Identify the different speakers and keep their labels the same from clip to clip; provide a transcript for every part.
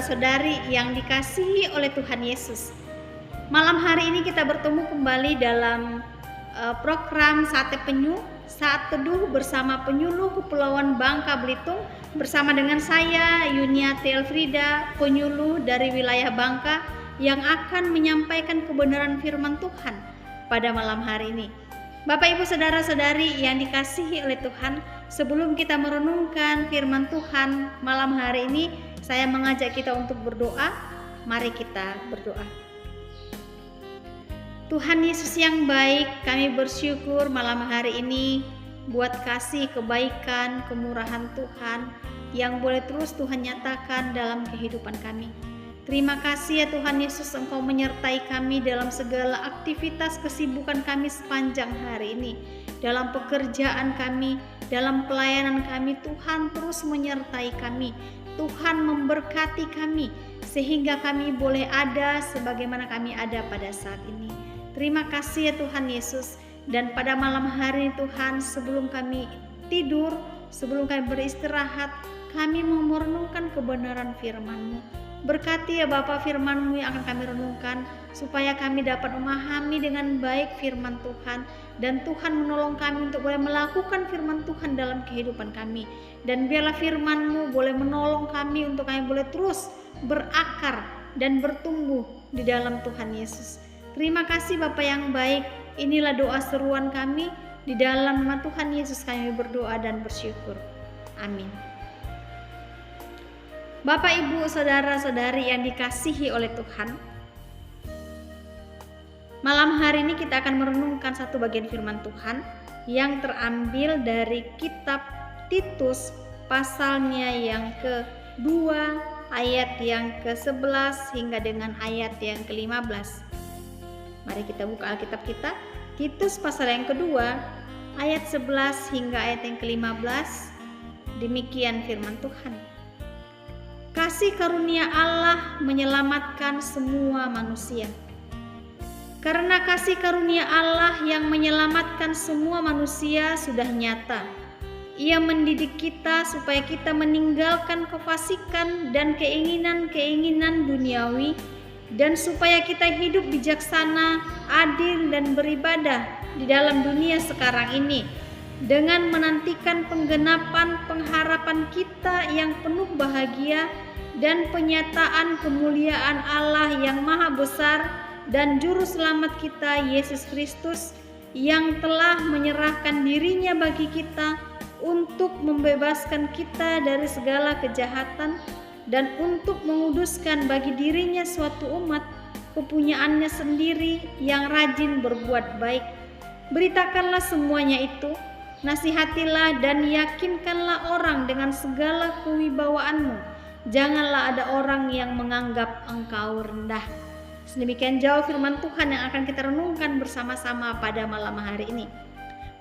Speaker 1: saudara-saudari yang dikasihi oleh Tuhan Yesus. Malam hari ini kita bertemu kembali dalam program Sate Penyu, Saat Teduh bersama penyuluh Kepulauan Bangka Belitung, bersama dengan saya Yuniati Elfrida, penyuluh dari wilayah Bangka yang akan menyampaikan kebenaran firman Tuhan pada malam hari ini. Bapak Ibu saudara-saudari yang dikasihi oleh Tuhan, sebelum kita merenungkan firman Tuhan malam hari ini, saya mengajak kita untuk berdoa. Mari kita berdoa. Tuhan Yesus yang baik, kami bersyukur malam hari ini buat kasih, kebaikan, kemurahan Tuhan yang boleh terus Tuhan nyatakan dalam kehidupan kami. Terima kasih ya Tuhan Yesus, Engkau menyertai kami dalam segala aktivitas kesibukan kami sepanjang hari ini. Dalam pekerjaan kami, dalam pelayanan kami, Tuhan terus menyertai kami. Tuhan memberkati kami sehingga kami boleh ada sebagaimana kami ada pada saat ini. Terima kasih ya Tuhan Yesus. Dan pada malam hari ini Tuhan, sebelum kami tidur, sebelum kami beristirahat, kami mau merenungkan kebenaran firman-Mu. Berkati ya Bapa firman-Mu yang akan kami renungkan, supaya kami dapat memahami dengan baik firman Tuhan, dan Tuhan menolong kami untuk boleh melakukan firman Tuhan dalam kehidupan kami. Dan biarlah firman-Mu boleh menolong kami untuk kami boleh terus berakar dan bertumbuh di dalam Tuhan Yesus. Terima kasih Bapa yang baik. Inilah doa seruan kami, di dalam nama Tuhan Yesus kami berdoa dan bersyukur. Amin. Bapak Ibu saudara-saudari yang dikasihi oleh Tuhan, malam hari ini kita akan merenungkan satu bagian firman Tuhan yang terambil dari kitab Titus pasalnya yang ke-2 ayat yang ke-11 hingga dengan ayat yang ke-15. Mari kita buka Alkitab kita, Titus pasal yang kedua, ayat 11 hingga ayat yang ke-15. Demikian firman Tuhan. Kasih karunia Allah menyelamatkan semua manusia. Karena kasih karunia Allah yang menyelamatkan semua manusia sudah nyata. Ia mendidik kita supaya kita meninggalkan kefasikan dan keinginan-keinginan duniawi, dan supaya kita hidup bijaksana, adil, dan beribadah di dalam dunia sekarang ini, dengan menantikan penggenapan pengharapan kita yang penuh bahagia dan penyataan kemuliaan Allah yang maha besar dan juru selamat kita Yesus Kristus, yang telah menyerahkan dirinya bagi kita untuk membebaskan kita dari segala kejahatan dan untuk menguduskan bagi dirinya suatu umat kepunyaannya sendiri yang rajin berbuat baik. Beritakanlah semuanya itu, nasihatilah dan yakinkanlah orang dengan segala kewibawaanmu. Janganlah ada orang yang menganggap engkau rendah. Sedemikian jauh firman Tuhan yang akan kita renungkan bersama-sama pada malam hari ini.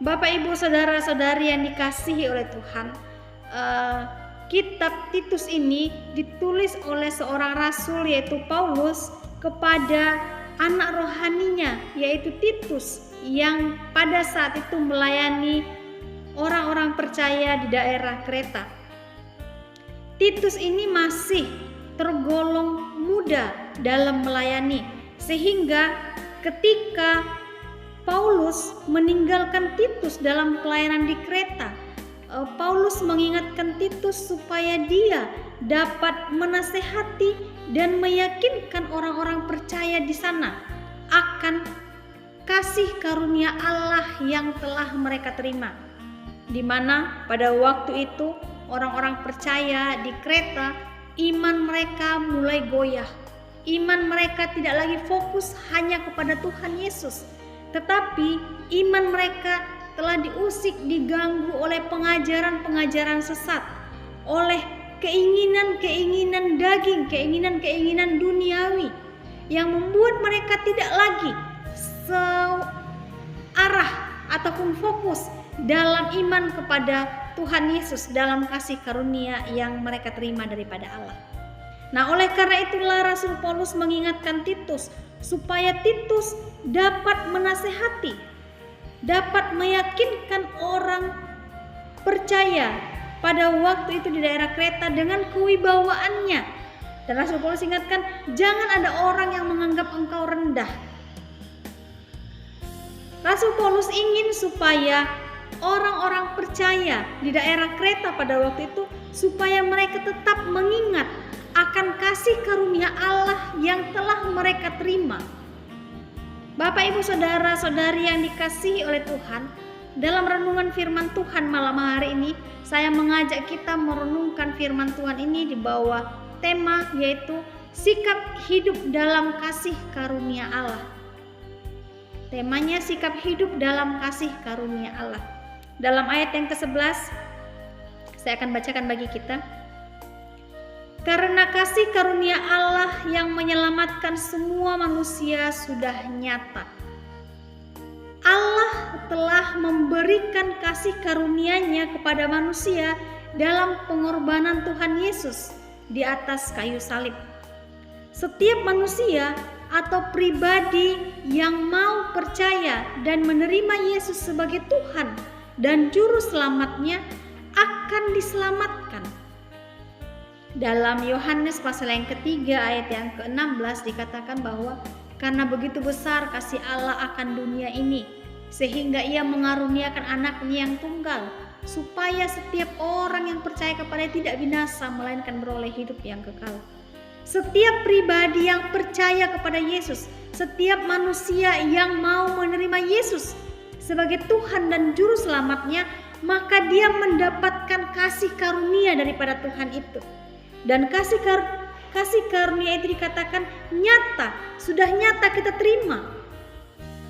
Speaker 1: Bapak Ibu saudara-saudari yang dikasihi oleh Tuhan, kitab Titus ini ditulis oleh seorang rasul yaitu Paulus kepada anak rohaninya yaitu Titus, yang pada saat itu melayani orang-orang percaya di daerah Kreta. Titus ini masih tergolong muda dalam melayani, sehingga ketika Paulus meninggalkan Titus dalam pelayanan di Kreta, Paulus mengingatkan Titus supaya dia dapat menasehati dan meyakinkan orang-orang percaya di sana akan kasih karunia Allah yang telah mereka terima, di mana pada waktu itu orang-orang percaya di Kreta, iman mereka mulai goyah. Iman mereka tidak lagi fokus hanya kepada Tuhan Yesus, tetapi iman mereka telah diusik, diganggu oleh pengajaran-pengajaran sesat, oleh keinginan-keinginan daging, keinginan-keinginan duniawi yang membuat mereka tidak lagi searah ataupun fokus dalam iman kepada Tuhan Yesus, dalam kasih karunia yang mereka terima daripada Allah. Nah, oleh karena itulah Rasul Paulus mengingatkan Titus supaya Titus dapat menasehati, dapat meyakinkan orang percaya pada waktu itu di daerah Kreta dengan kewibawaannya Dan Rasul Paulus ingatkan, jangan ada orang yang menganggap engkau rendah. Rasul Paulus ingin supaya orang-orang percaya di daerah Kreta pada waktu itu, supaya mereka tetap mengingat akan kasih karunia Allah yang telah mereka terima. Bapak, Ibu, saudara-saudari yang dikasihi oleh Tuhan, dalam renungan firman Tuhan malam hari ini, saya mengajak kita merenungkan firman Tuhan ini di bawah tema yaitu sikap hidup dalam kasih karunia Allah. Temanya sikap hidup dalam kasih karunia Allah. Dalam ayat yang ke-11, saya akan bacakan bagi kita. Karena kasih karunia Allah yang menyelamatkan semua manusia sudah nyata. Allah telah memberikan kasih karunia-Nya kepada manusia dalam pengorbanan Tuhan Yesus di atas kayu salib. Setiap manusia atau pribadi yang mau percaya dan menerima Yesus sebagai Tuhan dan Juru Selamatnya akan diselamatkan. Dalam Yohanes pasal yang ketiga ayat yang ke-16 dikatakan bahwa karena begitu besar kasih Allah akan dunia ini, sehingga Ia mengaruniakan anaknya yang tunggal, supaya setiap orang yang percaya kepadanya tidak binasa, melainkan beroleh hidup yang kekal. Setiap pribadi yang percaya kepada Yesus, setiap manusia yang mau menerima Yesus sebagai Tuhan dan Juru Selamatnya, maka dia mendapatkan kasih karunia daripada Tuhan itu. Dan kasih karunia itu dikatakan nyata, sudah nyata kita terima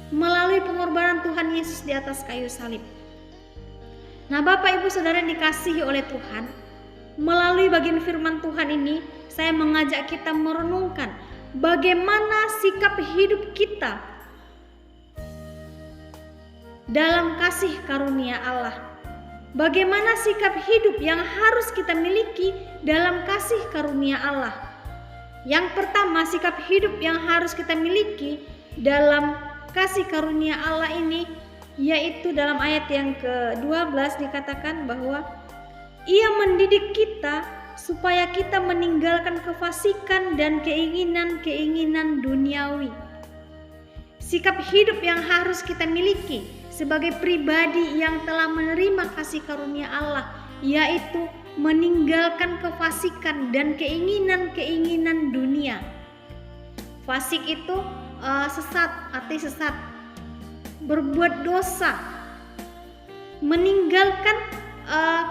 Speaker 1: melalui pengorbanan Tuhan Yesus di atas kayu salib. Nah, Bapak, Ibu, Saudara yang dikasihi oleh Tuhan, melalui bagian firman Tuhan ini, saya mengajak kita merenungkan bagaimana sikap hidup kita dalam kasih karunia Allah. Bagaimana sikap hidup yang harus kita miliki dalam kasih karunia Allah. Yang pertama, sikap hidup yang harus kita miliki dalam kasih karunia Allah ini, yaitu dalam ayat yang ke-12 dikatakan bahwa Ia mendidik kita supaya kita meninggalkan kefasikan dan keinginan-keinginan duniawi. Sikap hidup yang harus kita miliki sebagai pribadi yang telah menerima kasih karunia Allah, yaitu meninggalkan kefasikan dan keinginan-keinginan dunia. Fasik itu sesat, arti sesat, berbuat dosa, meninggalkan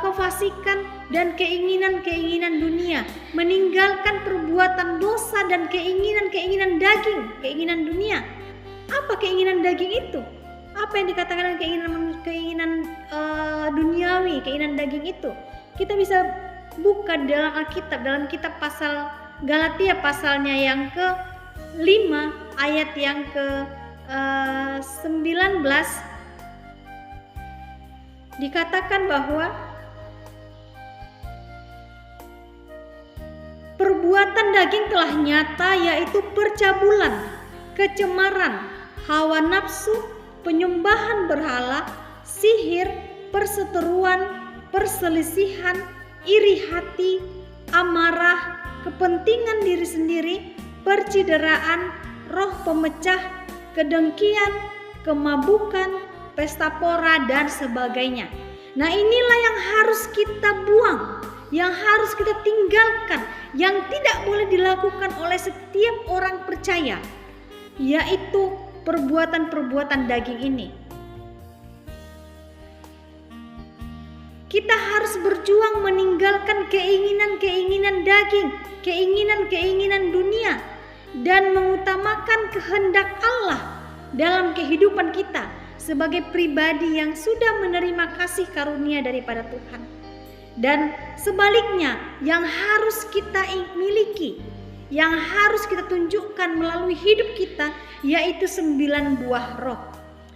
Speaker 1: kefasikan dan keinginan-keinginan dunia, meninggalkan perbuatan dosa dan keinginan-keinginan daging, keinginan dunia. Apa keinginan daging itu? Apa yang dikatakan keinginan duniawi, keinginan daging itu? Kita bisa buka dalam Alkitab, dalam kitab pasal Galatia pasalnya yang ke-5 ayat yang ke-19 dikatakan bahwa perbuatan daging telah nyata, yaitu percabulan, kecemaran, hawa nafsu, penyembahan berhala, sihir, perseteruan, perselisihan, iri hati, amarah, kepentingan diri sendiri, percideraan, roh pemecah, kedengkian, kemabukan, pesta pora, dan sebagainya. Nah, inilah yang harus kita buang, yang harus kita tinggalkan, yang tidak boleh dilakukan oleh setiap orang percaya, yaitu perbuatan-perbuatan daging ini. Kita harus berjuang meninggalkan keinginan-keinginan daging, keinginan-keinginan dunia, dan mengutamakan kehendak Allah dalam kehidupan kita sebagai pribadi yang sudah menerima kasih karunia daripada Tuhan. Dan sebaliknya, yang harus kita miliki, yang harus kita tunjukkan melalui hidup kita, yaitu 9 buah roh.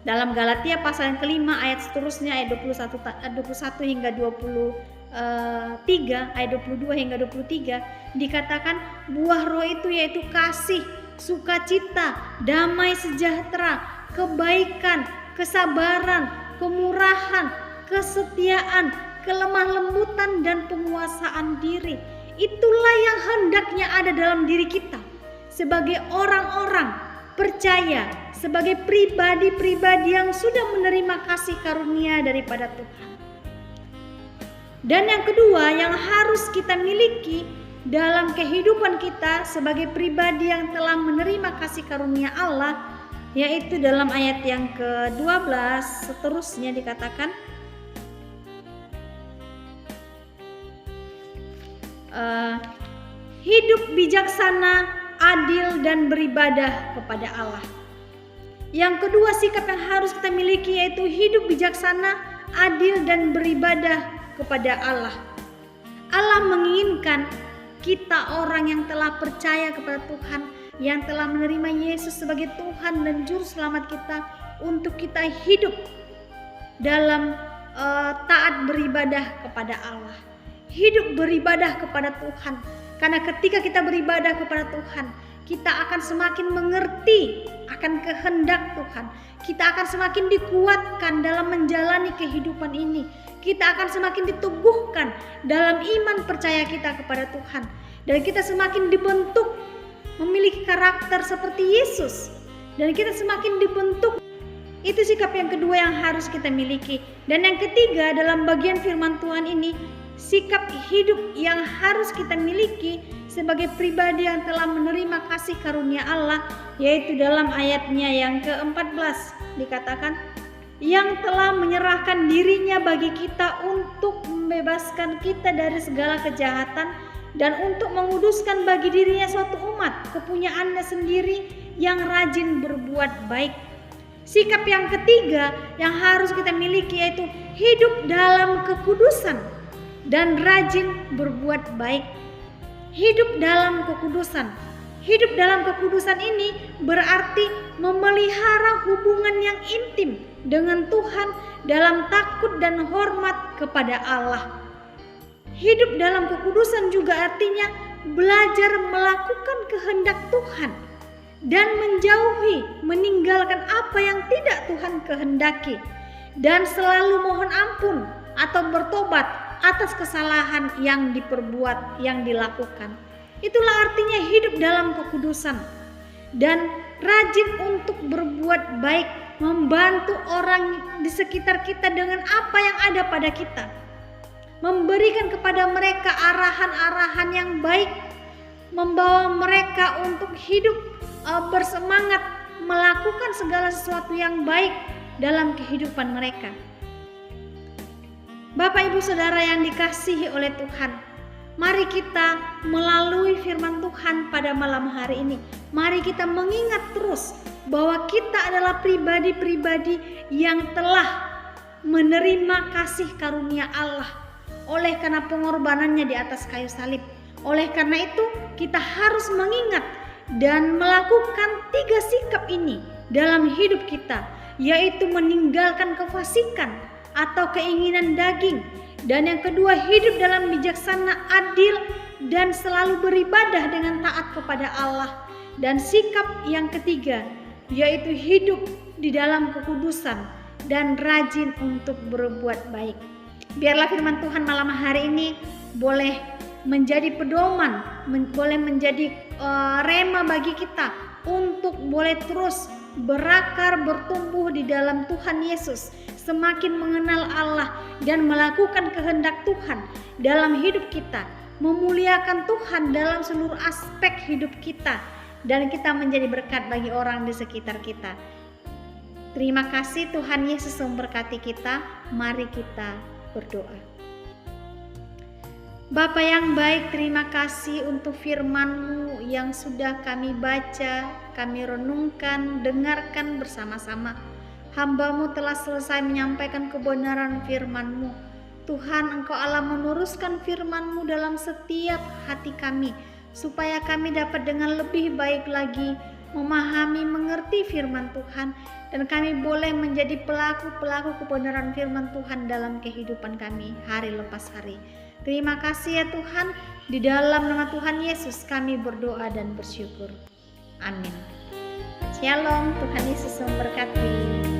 Speaker 1: Dalam Galatia pasal yang ke-5 ayat seterusnya, ayat 21 hingga 23, ayat 22 hingga 23, dikatakan buah roh itu yaitu kasih, sukacita, damai sejahtera, kebaikan, kesabaran, kemurahan, kesetiaan, kelemah lembutan, dan penguasaan diri. itulah yang hendaknya ada dalam diri kita sebagai orang-orang percaya, sebagai pribadi-pribadi yang sudah menerima kasih karunia daripada Tuhan. Dan yang kedua yang harus kita miliki dalam kehidupan kita sebagai pribadi yang telah menerima kasih karunia Allah, yaitu dalam ayat yang ke-12 seterusnya dikatakan, hidup bijaksana, adil, dan beribadah kepada Allah. Yang kedua sikap yang harus kita miliki yaitu hidup bijaksana, adil, dan beribadah kepada Allah. Allah menginginkan kita orang yang telah percaya kepada Tuhan, yang telah menerima Yesus sebagai Tuhan dan Juru Selamat kita, untuk kita hidup dalam taat beribadah kepada Allah. Hidup beribadah kepada Tuhan. Karena ketika kita beribadah kepada Tuhan, kita akan semakin mengerti akan kehendak Tuhan. Kita akan semakin dikuatkan dalam menjalani kehidupan ini. Kita akan semakin diteguhkan dalam iman percaya kita kepada Tuhan. Dan kita semakin dibentuk memiliki karakter seperti Yesus. Dan kita semakin dibentuk. Itu sikap yang kedua yang harus kita miliki. Dan yang ketiga dalam bagian firman Tuhan ini, sikap hidup yang harus kita miliki sebagai pribadi yang telah menerima kasih karunia Allah, yaitu dalam ayatnya yang ke-14 dikatakan, yang telah menyerahkan dirinya bagi kita untuk membebaskan kita dari segala kejahatan dan untuk menguduskan bagi dirinya suatu umat kepunyaannya sendiri yang rajin berbuat baik. Sikap yang ketiga yang harus kita miliki yaitu hidup dalam kekudusan dan rajin berbuat baik. Hidup dalam kekudusan. Hidup dalam kekudusan ini berarti memelihara hubungan yang intim dengan Tuhan dalam takut dan hormat kepada Allah. Hidup dalam kekudusan juga artinya belajar melakukan kehendak Tuhan dan meninggalkan apa yang tidak Tuhan kehendaki, dan selalu mohon ampun atau bertobat atas kesalahan yang dilakukan. Itulah artinya hidup dalam kekudusan dan rajin untuk berbuat baik, membantu orang di sekitar kita dengan apa yang ada pada kita, memberikan kepada mereka arahan-arahan yang baik, membawa mereka untuk hidup bersemangat melakukan segala sesuatu yang baik dalam kehidupan mereka. Bapak, Ibu, Saudara yang dikasihi oleh Tuhan, mari kita melalui firman Tuhan pada malam hari ini, mari kita mengingat terus bahwa kita adalah pribadi-pribadi yang telah menerima kasih karunia Allah oleh karena pengorbanannya di atas kayu salib. Oleh karena itu kita harus mengingat dan melakukan 3 sikap ini dalam hidup kita, yaitu meninggalkan kefasikan atau keinginan daging, dan yang kedua hidup dalam bijaksana, adil, dan selalu beribadah dengan taat kepada Allah, dan sikap yang ketiga yaitu hidup di dalam kekudusan dan rajin untuk berbuat baik. Biarlah firman Tuhan malam hari ini boleh menjadi pedoman, boleh menjadi rema bagi kita untuk boleh terus berakar, bertumbuh di dalam Tuhan Yesus, semakin mengenal Allah dan melakukan kehendak Tuhan dalam hidup kita, memuliakan Tuhan dalam seluruh aspek hidup kita, dan kita menjadi berkat bagi orang di sekitar kita. Terima kasih, Tuhan Yesus memberkati kita. Mari kita berdoa. Bapa yang baik, terima kasih untuk firman-Mu yang sudah kami baca, kami renungkan, dengarkan bersama-sama. Hamba-Mu telah selesai menyampaikan kebenaran firman-Mu. Tuhan, Engkau Allah meneruskan firman-Mu dalam setiap hati kami, supaya kami dapat dengan lebih baik lagi memahami, mengerti firman Tuhan, dan kami boleh menjadi pelaku-pelaku kebenaran firman Tuhan dalam kehidupan kami hari lepas hari. Terima kasih ya Tuhan, di dalam nama Tuhan Yesus kami berdoa dan bersyukur. Amin. Shalom, Tuhan Yesus memberkati.